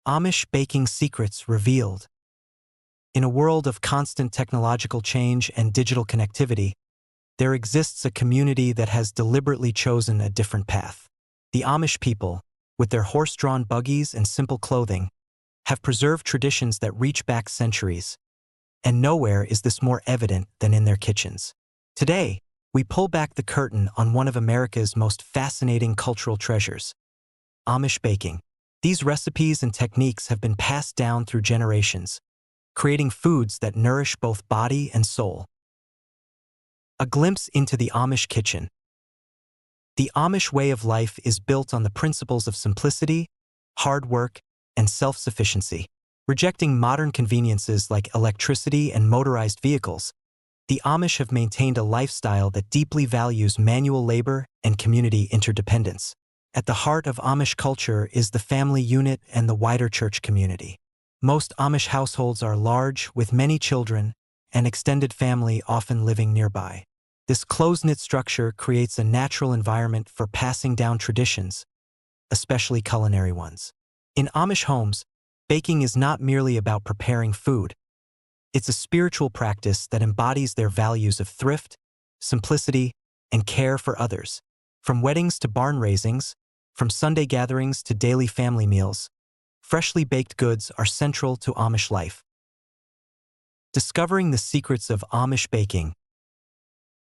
Amish baking secrets revealed. In a world of constant technological change and digital connectivity, there exists a community that has deliberately chosen a different path. The Amish people, with their horse-drawn buggies and simple clothing, have preserved traditions that reach back centuries, and nowhere is this more evident than in their kitchens. Today, we pull back the curtain on one of America's most fascinating cultural treasures, Amish baking. These recipes and techniques have been passed down through generations, creating foods that nourish both body and soul. A glimpse into the Amish kitchen. The Amish way of life is built on the principles of simplicity, hard work, and self-sufficiency. Rejecting modern conveniences like electricity and motorized vehicles, the Amish have maintained a lifestyle that deeply values manual labor and community interdependence. At the heart of Amish culture is the family unit and the wider church community. Most Amish households are large, with many children, and extended family often living nearby. This close-knit structure creates a natural environment for passing down traditions, especially culinary ones. In Amish homes, baking is not merely about preparing food. It's a spiritual practice that embodies their values of thrift, simplicity, and care for others. From weddings to barn raisings, from Sunday gatherings to daily family meals, freshly baked goods are central to Amish life. Discovering the secrets of Amish baking.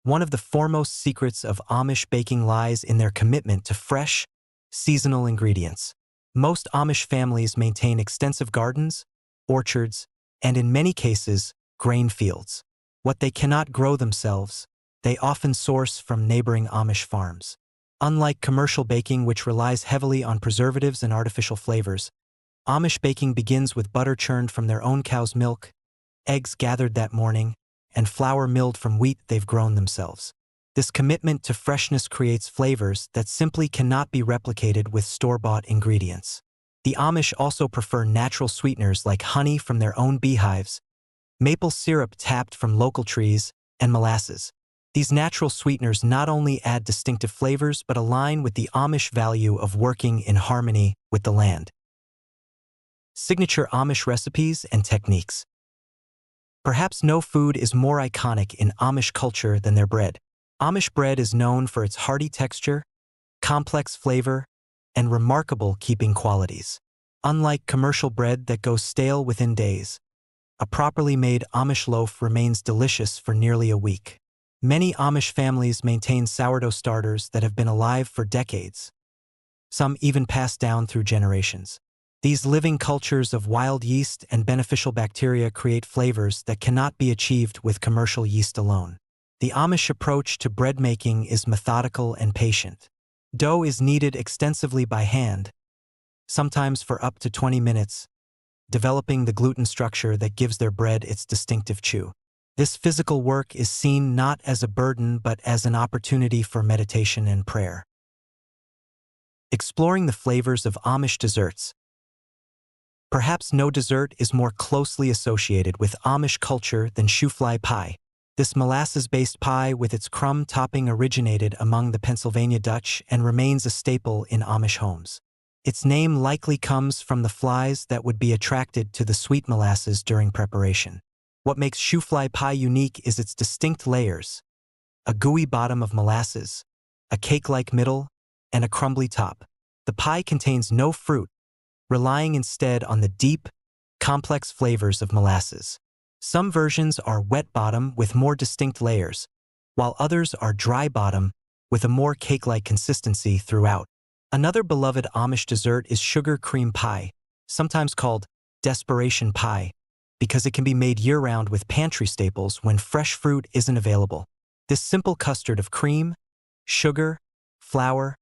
One of the foremost secrets of Amish baking lies in their commitment to fresh, seasonal ingredients. Most Amish families maintain extensive gardens, orchards, and in many cases, grain fields. What they cannot grow themselves, they often source from neighboring Amish farms. Unlike commercial baking, which relies heavily on preservatives and artificial flavors, Amish baking begins with butter churned from their own cow's milk, eggs gathered that morning, and flour milled from wheat they've grown themselves. This commitment to freshness creates flavors that simply cannot be replicated with store-bought ingredients. The Amish also prefer natural sweeteners like honey from their own beehives, maple syrup tapped from local trees, and molasses. These natural sweeteners not only add distinctive flavors but align with the Amish value of working in harmony with the land. Signature Amish recipes and techniques. Perhaps no food is more iconic in Amish culture than their bread. Amish bread is known for its hearty texture, complex flavor, and remarkable keeping qualities. Unlike commercial bread that goes stale within days, a properly made Amish loaf remains delicious for nearly a week. Many Amish families maintain sourdough starters that have been alive for decades, some even passed down through generations. These living cultures of wild yeast and beneficial bacteria create flavors that cannot be achieved with commercial yeast alone. The Amish approach to bread making is methodical and patient. Dough is kneaded extensively by hand, sometimes for up to 20 minutes, developing the gluten structure that gives their bread its distinctive chew. This physical work is seen not as a burden but as an opportunity for meditation and prayer. Exploring the flavors of Amish desserts. Perhaps no dessert is more closely associated with Amish culture than Shoofly pie. This molasses-based pie with its crumb topping originated among the Pennsylvania Dutch and remains a staple in Amish homes. Its name likely comes from the flies that would be attracted to the sweet molasses during preparation. What makes Shoofly pie unique is its distinct layers: a gooey bottom of molasses, a cake-like middle, and a crumbly top. The pie contains no fruit, relying instead on the deep, complex flavors of molasses. Some versions are wet bottom with more distinct layers, while others are dry bottom with a more cake-like consistency throughout. Another beloved Amish dessert is sugar cream pie, sometimes called desperation pie, because it can be made year-round with pantry staples when fresh fruit isn't available. This simple custard of cream, sugar, flour,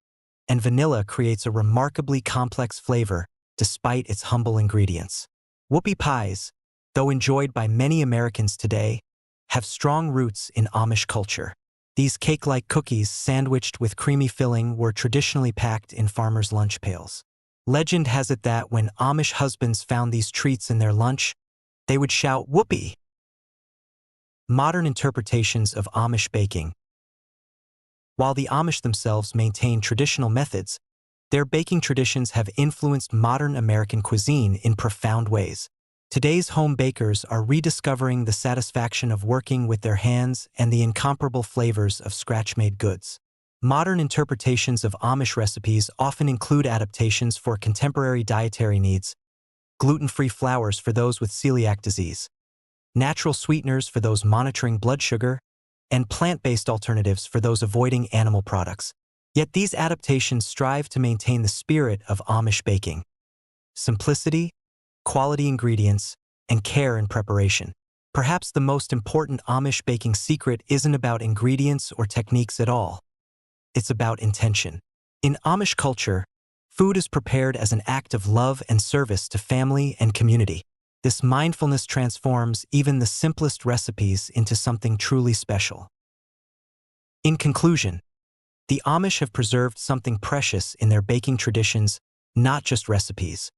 and vanilla creates a remarkably complex flavor despite its humble ingredients. Whoopie pies, though enjoyed by many Americans today, have strong roots in Amish culture. These cake-like cookies sandwiched with creamy filling were traditionally packed in farmers' lunch pails. Legend has it that when Amish husbands found these treats in their lunch, they would shout, "Whoopie!" Modern interpretations of Amish baking. While the Amish themselves maintain traditional methods, Their baking traditions have influenced modern American cuisine in profound ways. Today's home bakers are rediscovering the satisfaction of working with their hands and the incomparable flavors of scratch-made goods. Modern interpretations of Amish recipes often include adaptations for contemporary dietary needs, gluten-free flours for those with celiac disease, natural sweeteners for those monitoring blood sugar, and plant-based alternatives for those avoiding animal products. Yet these adaptations strive to maintain the spirit of Amish baking: simplicity, quality ingredients, and care in preparation. Perhaps the most important Amish baking secret isn't about ingredients or techniques at all. It's about intention. In Amish culture, food is prepared as an act of love and service to family and community. This mindfulness transforms even the simplest recipes into something truly special. In conclusion, the Amish have preserved something precious in their baking traditions, not just recipes,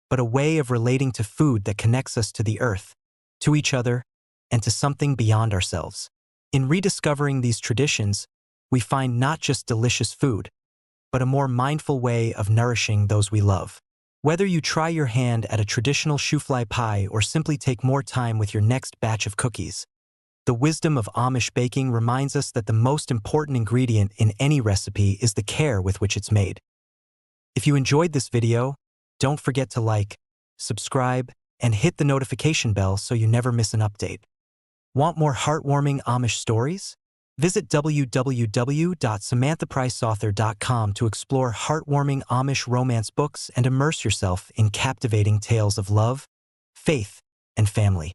but a way of relating to food that connects us to the earth, to each other, and to something beyond ourselves. In rediscovering these traditions, we find not just delicious food, but a more mindful way of nourishing those we love. Whether you try your hand at a traditional Shoofly pie or simply take more time with your next batch of cookies, the wisdom of Amish baking reminds us that the most important ingredient in any recipe is the care with which it's made. If you enjoyed this video, don't forget to like, subscribe, and hit the notification bell so you never miss an update. Want more heartwarming Amish stories? Visit www.samanthapriceauthor.com to explore heartwarming Amish romance books and immerse yourself in captivating tales of love, faith, and family.